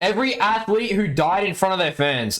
Every athlete who died in front of their fans.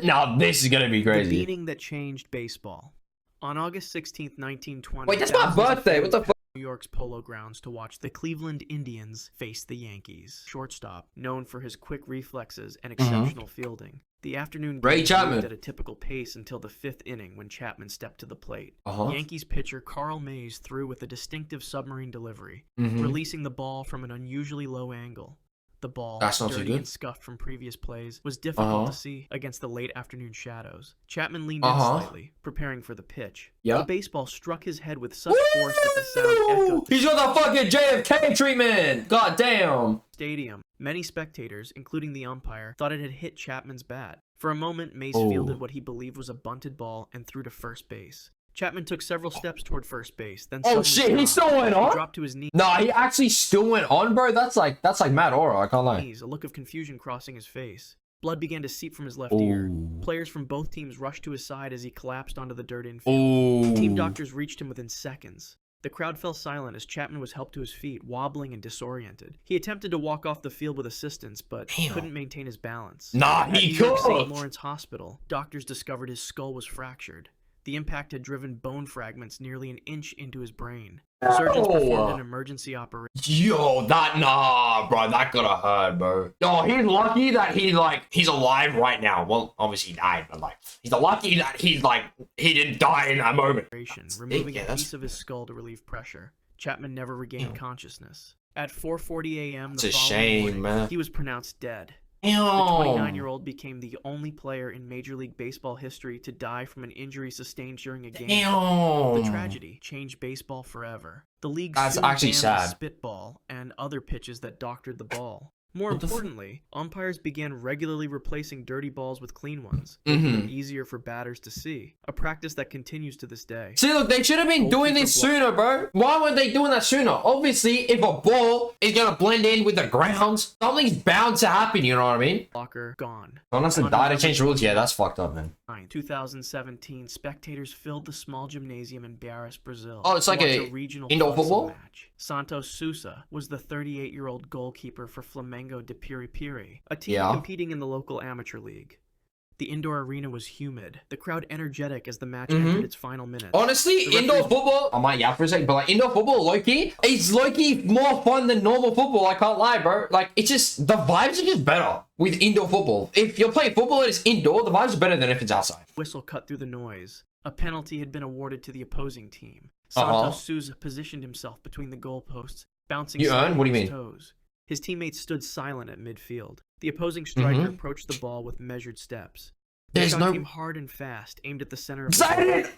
Now this is gonna be The crazy. beating that changed baseball. On August 16th, 1920, Wait, that's my birthday. What the fuck? New York's Polo Grounds to watch the Cleveland Indians face the Yankees. Shortstop, known for his quick reflexes and exceptional fielding. The afternoon Ray game Chapman moved at a typical pace until the 5th inning when Chapman stepped to the plate. Uh-huh. Yankees pitcher Carl Mays threw with a distinctive submarine delivery, Mhm. releasing the ball from an unusually low angle. The ball, That's not too dirty good. and scuffed from previous plays, was difficult to see against the late afternoon shadows. Chapman leaned in slightly, preparing for the pitch. Yep. The baseball struck his head with such force that the sound echoed He's got the fucking JFK treatment. God damn. stadium. Many spectators, including the umpire, thought it had hit Chapman's bat. For a moment, Mays fielded what he believed was a bunted ball and threw to first base. Chapman took several steps toward first base, then Oh shit, he still went on? He dropped to his knees. Nah, he actually still went on, bro. That's like mad aura, I can't lie. A look of confusion crossing his face. Blood began to seep from his left ear. Players from both teams rushed to his side as he collapsed onto the dirt infield. Team doctors reached him within seconds. The crowd fell silent as Chapman was helped to his feet, wobbling and disoriented. He attempted to walk off the field with assistance, but couldn't maintain his balance. Nah, At he New York St. could. Lawrence Hospital, doctors discovered his skull was fractured. The impact had driven bone fragments nearly an inch into his brain. Surgeons performed an emergency operation. Yo, nah, bro, that gotta hurt, bro. Yo, he's lucky that he's alive right now. Well, obviously he died, but he's lucky that he didn't die in that moment. Removing a piece of his skull to relieve pressure. Chapman never regained consciousness. At 4:40 a.m. the following morning, man. He was pronounced dead. The 29-year-old became the only player in Major League Baseball history to die from an injury sustained during a game. The tragedy changed baseball forever. The league soon banned the spitball and other pitches that doctored the ball. More importantly, umpires began regularly replacing dirty balls with clean ones, making them easier for batters to see, a practice that continues to this day. See, look, they should have been doing this sooner, bro. Why weren't they doing that sooner? Obviously, if a ball is gonna blend in with the grounds, something's bound to happen, you know what I mean? Blocker gone. Honestly, die to change rules, yeah, that's fucked up, man. 2017, spectators filled the small gymnasium in Barras, Brazil. Oh, it's like a regional indoor football match. Santos Sousa was the 38-year-old goalkeeper for Flamengo de Piripiri, a team competing in the local amateur league. The indoor arena was humid, the crowd energetic as the match entered its final minutes. Honestly, indoor football, I might yap for a second, but like indoor football, low-key, it's low-key more fun than normal football, I can't lie, bro. Like, it's just, the vibes are just better with indoor football. If you're playing football and it's indoor, the vibes are better than if it's outside. Whistle cut through the noise. A penalty had been awarded to the opposing team. Santos Sousa positioned himself between the goalposts, bouncing What do you mean? toes. His teammates stood silent at midfield. The opposing striker approached the ball with measured steps. The shot came hard and fast, aimed at the center of the ball.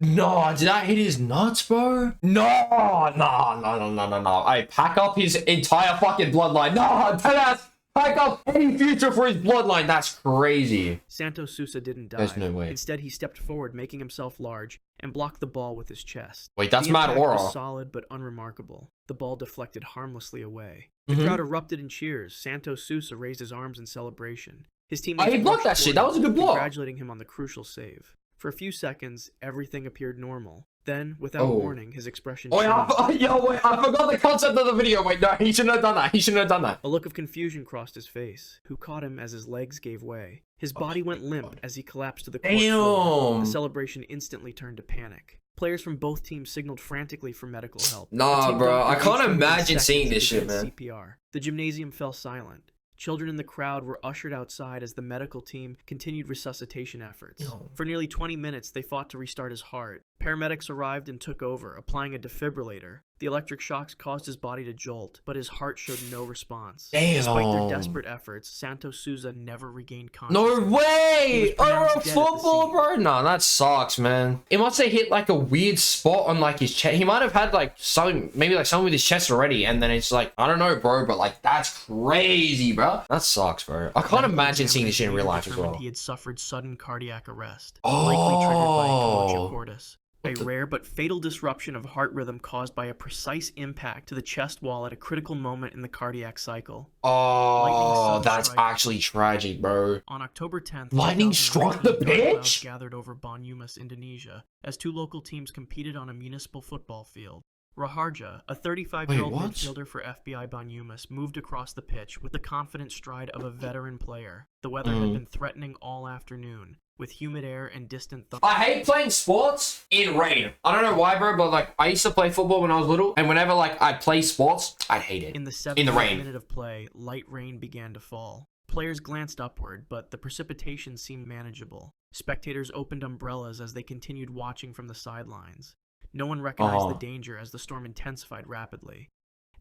No, did that hit his nuts, bro? No. I pack up his entire fucking bloodline. No, pack up any future for his bloodline. That's crazy. Santos Sousa didn't die. There's no way. Instead, he stepped forward, making himself large, and blocked the ball with his chest. Wait, that's the mad impact aura. was solid but unremarkable. The ball deflected harmlessly away. The crowd erupted in cheers. Santos Sousa raised his arms in celebration. His teammates he blocked that shit. That was a good block. Congratulating him on the crucial save. For a few seconds, everything appeared normal. Then, without warning, his expression changed. I forgot the concept of the video. Wait, no, he shouldn't have done that. He shouldn't have done that. A look of confusion crossed his face, who caught him as his legs gave way. His body went limp as he collapsed to the court floor. The celebration instantly turned to panic. Players from both teams signaled frantically for medical help. Nah, bro, I can't imagine seeing this shit, man. CPR. The gymnasium fell silent. Children in the crowd were ushered outside as the medical team continued resuscitation efforts. For nearly 20 minutes, they fought to restart his heart. Paramedics arrived and took over, applying a defibrillator. The electric shocks caused his body to jolt, but his heart showed no response. Despite their desperate efforts, Santos Sousa never regained consciousness. No way! Over football, bro? No, that sucks, man. It must have hit like a weird spot on like his chest. He might have had like something, maybe like something with his chest already, and then it's like, I don't know, bro, but like that's crazy, bro. That sucks, bro. I can't imagine seeing this shit in real life as well. He had suffered sudden cardiac arrest, likely triggered by colorectal cordis. A rare but fatal disruption of heart rhythm caused by a precise impact to the chest wall at a critical moment in the cardiac cycle. Oh, that's actually tragic, bro. On October 10th, lightning struck the pitch? Gathered over Banyumas, Indonesia, as two local teams competed on a municipal football field. Raharja, a 35-year-old midfielder for FBI Banyumas, moved across the pitch with the confident stride of a veteran player. The weather had been threatening all afternoon, with humid air and distant thunder. I hate playing sports in rain. I don't know why, bro, but like I used to play football when I was little, and whenever like I play sports, I hate it. In the 7th minute of play, light rain began to fall. Players glanced upward, but the precipitation seemed manageable. Spectators opened umbrellas as they continued watching from the sidelines. No one recognized the danger as the storm intensified rapidly.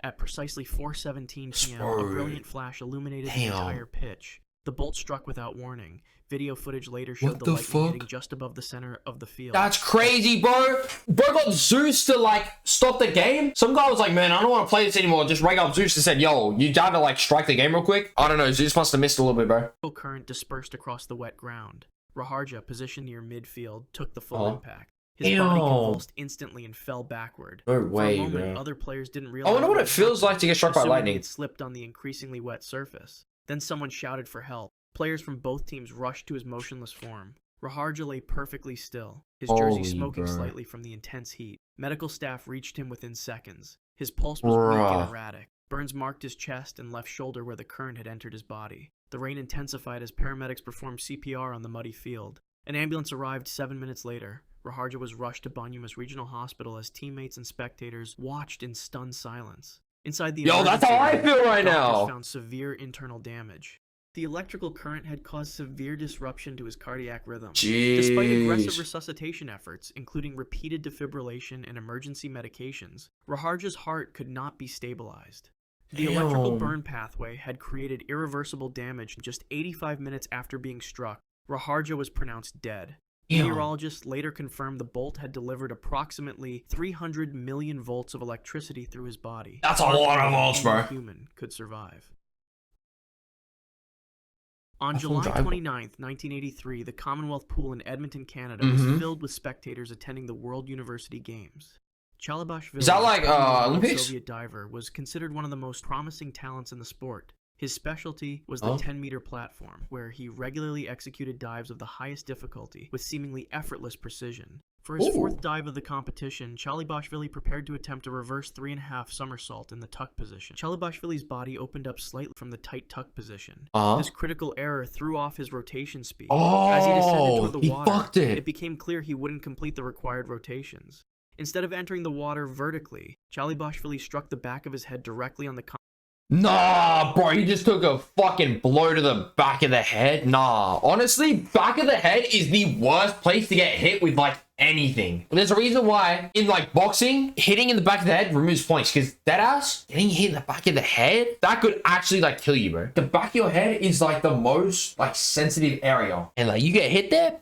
At precisely 4:17 p.m., a brilliant flash illuminated the entire pitch. The bolt struck without warning. Video footage later showed the lightning hitting just above the center of the field. That's crazy, bro. Bro got Zeus to like stop the game. Some guy was like, man, I don't want to play this anymore. Just rang up Zeus and said, yo, you down to like strike the game real quick? I don't know. Zeus must have missed a little bit, bro. Current dispersed across the wet ground. Raharja, positioned near midfield, took the full impact. His body convulsed instantly and fell backward. No way, For a moment, bro. other players didn't realize. I wonder what it feels like to get struck by lightning. It slipped on the increasingly wet surface. Then someone shouted for help. Players from both teams rushed to his motionless form. Raharja lay perfectly still, his jersey smoking slightly from the intense heat. Medical staff reached him within seconds. His pulse was weak and erratic. Burns marked his chest and left shoulder where the current had entered his body. The rain intensified as paramedics performed CPR on the muddy field. An ambulance arrived 7 minutes later. Raharja was rushed to Banyumas Regional Hospital as teammates and spectators watched in stunned silence. Inside the that's how I feel right now. Found severe internal damage. The electrical current had caused severe disruption to his cardiac rhythm. Despite aggressive resuscitation efforts, including repeated defibrillation and emergency medications, Raharja's heart could not be stabilized. The electrical burn pathway had created irreversible damage. Just 85 minutes after being struck, Raharja was pronounced dead. Meteorologists later confirmed the bolt had delivered approximately 300 million volts of electricity through his body. That's a lot of volts, bro. No human could survive. On July 29th, 1983, the Commonwealth Pool in Edmonton, Canada was filled with spectators attending the World University Games. Chalabashvili, is that like Olympics? Soviet diver, was considered one of the most promising talents in the sport. His specialty was the 10-meter platform, where he regularly executed dives of the highest difficulty with seemingly effortless precision. For his fourth dive of the competition, Chalabashvili prepared to attempt a reverse 3.5 somersault in the tuck position. Chalabashvili's body opened up slightly from the tight tuck position. This critical error threw off his rotation speed. As he descended toward the water, it became clear he wouldn't complete the required rotations. Instead of entering the water vertically, Chalabashvili struck the back of his head directly on the Nah, bro, he just took a fucking blow to the back of the head. Nah, honestly, back of the head is the worst place to get hit with, like, anything. There's a reason why, in, like, boxing, hitting in the back of the head removes points, because that ass, getting hit in the back of the head, that could actually, like, kill you, bro. The back of your head is, like, the most, like, sensitive area. And, like, you get hit there,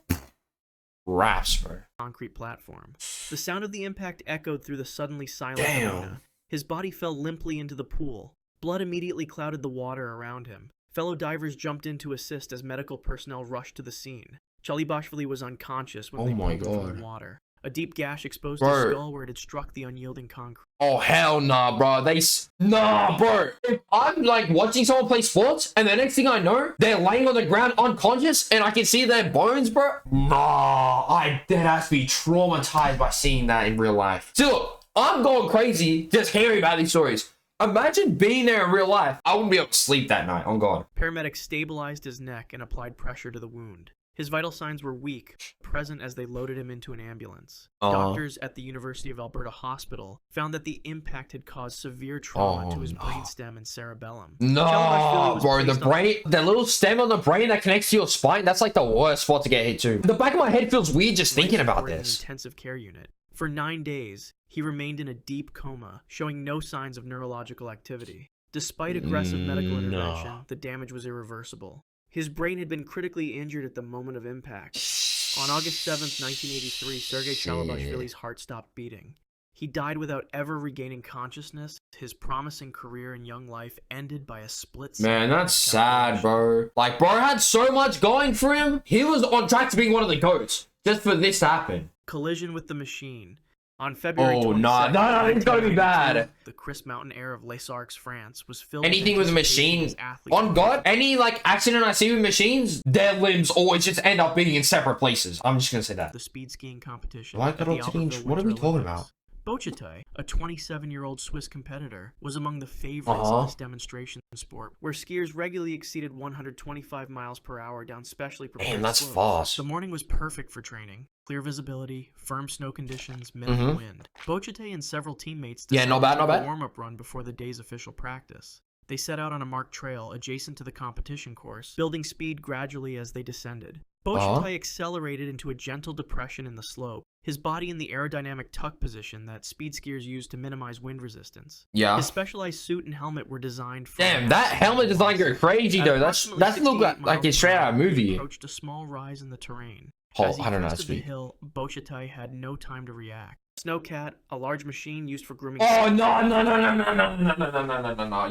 raps, bro. Concrete platform. The sound of the impact echoed through the suddenly silent arena. His body fell limply into the pool. Blood immediately clouded the water around him. Fellow divers jumped in to assist as medical personnel rushed to the scene. Chalabashvili was unconscious when they pulled him from the water. A deep gash exposed his skull where it had struck the unyielding concrete. Oh, hell nah, bro. Nah, bro. If I'm, like, watching someone play sports, and the next thing I know, they're laying on the ground unconscious, and I can see their bones, bro. Nah, I dead ass be traumatized by seeing that in real life. See, look, I'm going crazy just hearing about these stories. Imagine being there in real life. I wouldn't be able to sleep that night, on God. Paramedics stabilized his neck and applied pressure to the wound. His vital signs were weak, present as they loaded him into an ambulance. Doctors at the University of Alberta Hospital found that the impact had caused severe trauma to his brainstem and cerebellum. No, bro, the brain, the little stem on the brain that connects to your spine, that's like the worst spot to get hit to. The back of my head feels weird just thinking about this. Intensive care unit. For 9 days, he remained in a deep coma, showing no signs of neurological activity. Despite aggressive medical intervention, the damage was irreversible. His brain had been critically injured at the moment of impact. On August 7th, 1983, Sergei Chalabashvili's heart stopped beating. He died without ever regaining consciousness. His promising career and young life ended by a split second. Man, that's sad, bro. Like, bro had so much going for him. He was on track to being one of the GOATs just for this to happen. Collision with the machine. On February 22nd, no, it's gonna be bad. The Crisp Mountain Air of Les Arcs, France was filled anything with a machine. On God, any like accident I see with machines, their limbs always just end up being in separate places. I'm just gonna say that. The speed skiing competition. Like that, what are we talking about? Bochete, a 27-year-old Swiss competitor, was among the favorites in this demonstration sport, where skiers regularly exceeded 125 miles per hour down specially prepared Damn, that's slopes. fast. The morning was perfect for training. Clear visibility, firm snow conditions, minimal wind. Bochete and several teammates decided to take a warm-up run before the day's official practice. They set out on a marked trail adjacent to the competition course, building speed gradually as they descended. Bochete accelerated into a gentle depression in the slope, his body in the aerodynamic tuck position that speed skiers use to minimize wind resistance. Yeah. His specialized suit and helmet were designed for... Damn, that helmet design go crazy though. That's look like it's straight out of a movie. Approached a small rise in the terrain. Oh, As he I don't know. crested the hill, Bochete had no time to react. Snowcat, a large machine used for grooming... Oh, no.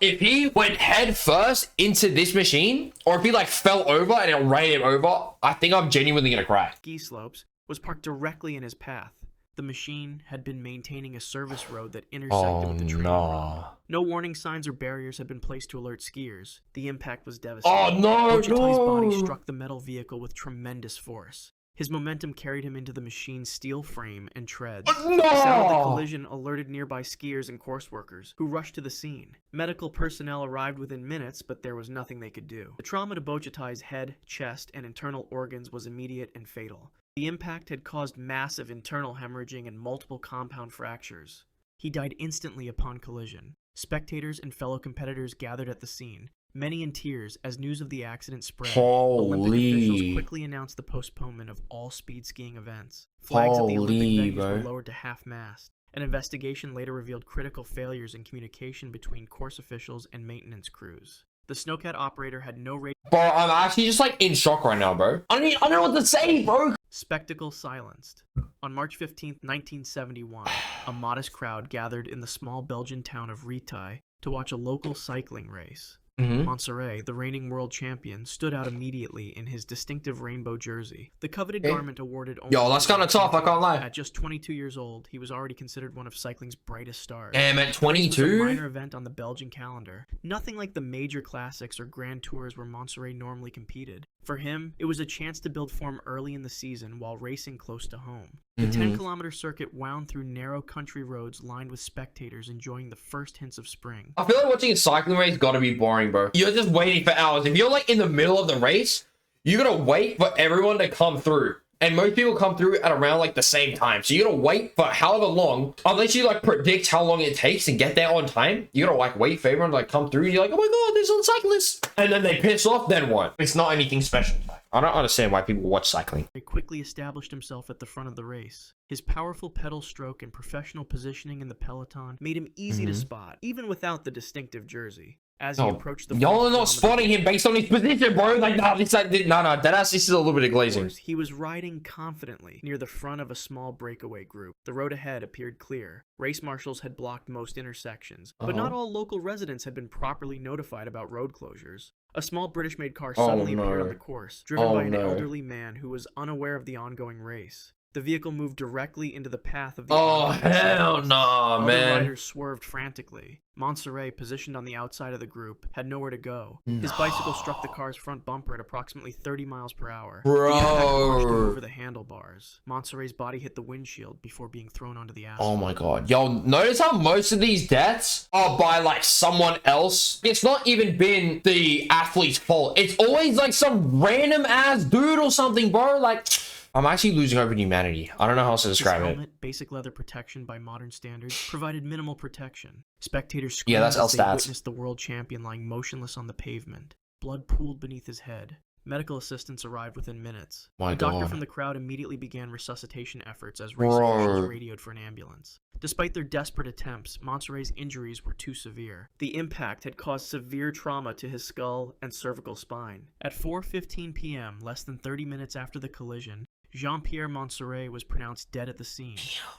If he went head first into this machine, or if he like fell over and it ran him over, I think I'm genuinely gonna cry. Ski slopes was parked directly in his path. The machine had been maintaining a service road that intersected with the train. No warning signs or barriers had been placed to alert skiers. The impact was devastating. Bochete's body struck the metal vehicle with tremendous force. His momentum carried him into the machine's steel frame and treads. The sound of the collision alerted nearby skiers and course workers, who rushed to the scene. Medical personnel arrived within minutes, but there was nothing they could do. The trauma to Bochete's head, chest, and internal organs was immediate and fatal. The impact had caused massive internal hemorrhaging and multiple compound fractures. He died instantly upon collision. Spectators and fellow competitors gathered at the scene, many in tears as news of the accident spread. Olympic officials quickly announced the postponement of all speed skiing events. Flags at the Olympic venues were lowered to half-mast. An investigation later revealed critical failures in communication between course officials and maintenance crews. The Snowcat operator had no radio... Bro, I'm actually just like in shock right now, bro. I don't know what to say, bro. Spectacle silenced. On March 15, 1971, a modest crowd gathered in the small Belgian town of Retail to watch a local cycling race. Montserrat, the reigning world champion, stood out immediately in his distinctive rainbow jersey. The coveted garment awarded only... Yo, that's kind of tough, I can't lie. At just 22 years old, he was already considered one of cycling's brightest stars. Damn, at 22? It was a minor event on the Belgian calendar. Nothing like the major classics or grand tours where Montserrat normally competed. For him, it was a chance to build form early in the season while racing close to home. The 10-kilometer circuit wound through narrow country roads lined with spectators enjoying the first hints of spring. I feel like watching a cycling race gotta be boring, bro. You're just waiting for hours. If you're like in the middle of the race, you gotta wait for everyone to come through. And most people come through at around like the same time. So you gotta wait for however long, unless you like predict how long it takes to get there on time. You gotta like wait for everyone to like come through. And you're like, oh my god, there's a cyclist. And then they piss off, then what? It's not anything special. I don't understand why people watch cycling. He quickly established himself at the front of the race. His powerful pedal stroke and professional positioning in the peloton made him easy to spot, even without the distinctive jersey. As he approached the... Y'all are not spotting him based on his position, bro. Like, this is a little bit of glazing. He was riding confidently near the front of a small breakaway group. The road ahead appeared clear. Race marshals had blocked most intersections, but not all local residents had been properly notified about road closures. A small British-made car suddenly appeared on the course, driven by an elderly man who was unaware of the ongoing race. The vehicle moved directly into the path of the... Oh, hell no, man. Riders swerved frantically. Montserrat, positioned on the outside of the group, had nowhere to go. His bicycle struck the car's front bumper at approximately 30 miles per hour. Bro. The impact pushed him over the handlebars. Montserrat's body hit the windshield before being thrown onto the asphalt. Oh my god. Yo, notice how most of these deaths are by like someone else? It's not even been the athlete's fault. It's always like some random ass dude or something, bro. Like... I'm actually losing hope in humanity. I don't know how else to describe it. Basic leather protection by modern standards, provided minimal protection. Spectators screamed as they witnessed the world champion lying motionless on the pavement. Blood pooled beneath his head. Medical assistance arrived within minutes. A doctor from the crowd immediately began resuscitation efforts as race officials radioed for an ambulance. Despite their desperate attempts, Montserrat's injuries were too severe. The impact had caused severe trauma to his skull and cervical spine. At 4:15 p.m., less than 30 minutes after the collision, Jean-Pierre Montserrat was pronounced dead at the scene.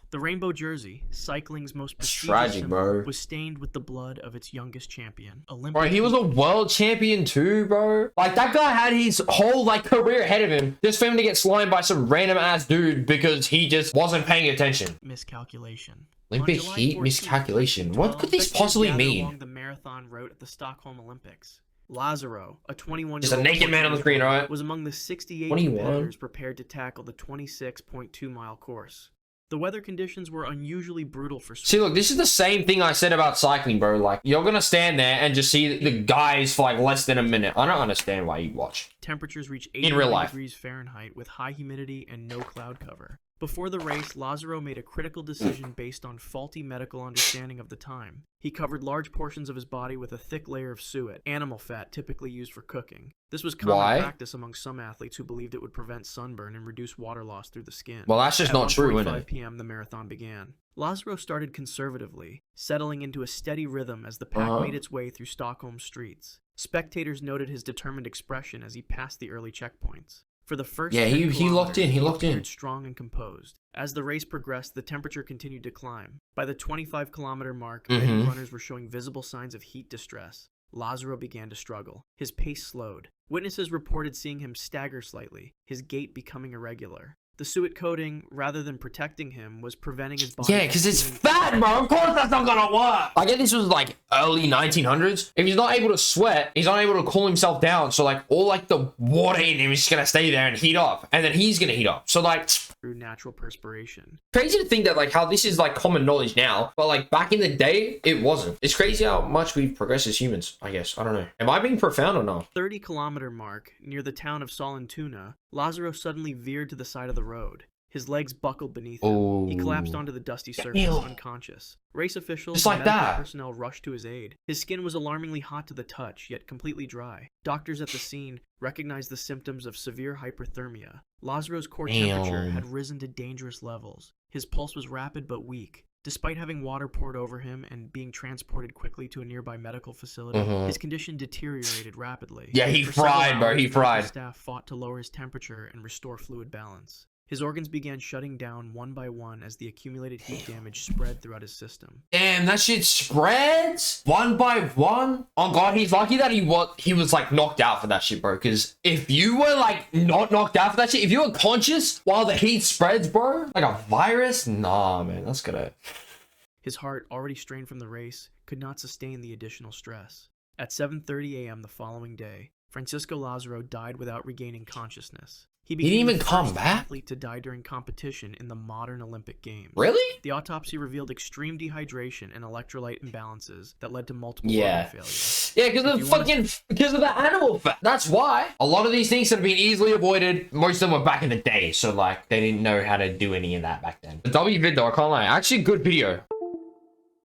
The rainbow jersey, cycling's most prestigious symbol, was stained with the blood of its youngest champion. Bro, he was a world champion too, bro. Like, that guy had his whole, like, career ahead of him. Just for him to get slimed by some random-ass dude because he just wasn't paying attention. Miscalculation. Olympic heat miscalculation. What could this possibly mean? Along the marathon route at the Stockholm Olympics. Lazaro, a 21-year-old... Just a naked man on the screen, right? ...was among the 68 competitors prepared to tackle the 26.2-mile course. The weather conditions were unusually brutal for See, look, this is the same thing I said about cycling, bro. Like, you're gonna stand there and just see the guys for like less than a minute. I don't understand why you watch. Temperatures reach in real life. 80 degrees Fahrenheit with high humidity and no cloud cover. Before the race, Lazaro made a critical decision based on faulty medical understanding of the time. He covered large portions of his body with a thick layer of suet, animal fat typically used for cooking. This was common practice among some athletes who believed it would prevent sunburn and reduce water loss through the skin. Well, that's just not true, isn't it? At 1:45 p.m., the marathon began. Lazaro started conservatively, settling into a steady rhythm as the pack made its way through Stockholm's streets. Spectators noted his determined expression as he passed the early checkpoints. For the first he locked in. He locked in. Strong and composed. As the race progressed, the temperature continued to climb. By the 25-kilometer mark, many runners were showing visible signs of heat distress. Lazaro began to struggle. His pace slowed. Witnesses reported seeing him stagger slightly, his gait becoming irregular. The suet coating, rather than protecting him, was preventing his body. Yeah, because it's fat, bro. Of course that's not gonna work. I get this was like early 1900s. If he's not able to sweat, he's not able to cool himself down. So like all like the water in him is just gonna stay there and heat up, and then he's gonna heat up. So like through natural perspiration. Crazy to think that like how this is like common knowledge now, but like back in the day, it wasn't. It's crazy how much we've progressed as humans. I guess I don't know. Am I being profound or not? 30-kilometer mark near the town of Sollentuna, Lazaro suddenly veered to the side of the road. His legs buckled beneath him. He collapsed onto the dusty surface, unconscious. Race officials and medical personnel rushed to his aid. His skin was alarmingly hot to the touch, yet completely dry. Doctors at the scene recognized the symptoms of severe hyperthermia. Lazaro's core temperature had risen to dangerous levels. His pulse was rapid but weak. Despite having water poured over him and being transported quickly to a nearby medical facility, his condition deteriorated rapidly. Yeah, he fried, bro. He fried. Staff fought to lower his temperature and restore fluid balance. His organs began shutting down one by one as the accumulated heat damage spread throughout his system. Damn, that shit spreads one by one. Oh god, he's lucky that he was like knocked out for that shit, bro. Because if you were like not knocked out for that shit, if you were conscious while the heat spreads, bro, like a virus, nah, man, that's gonna. His heart, already strained from the race, could not sustain the additional stress. At 7:30 a.m. the following day, Francisco Lazaro died without regaining consciousness. He didn't even come back? Athlete to die during competition in the modern Olympic Games. Really? The autopsy revealed extreme dehydration and electrolyte imbalances that led to multiple organ failures. Yeah, because of the animal fat. That's why. A lot of these things have been easily avoided. Most of them were back in the day, so like they didn't know how to do any of that back then. The W vid though, I can't lie. Actually, good video.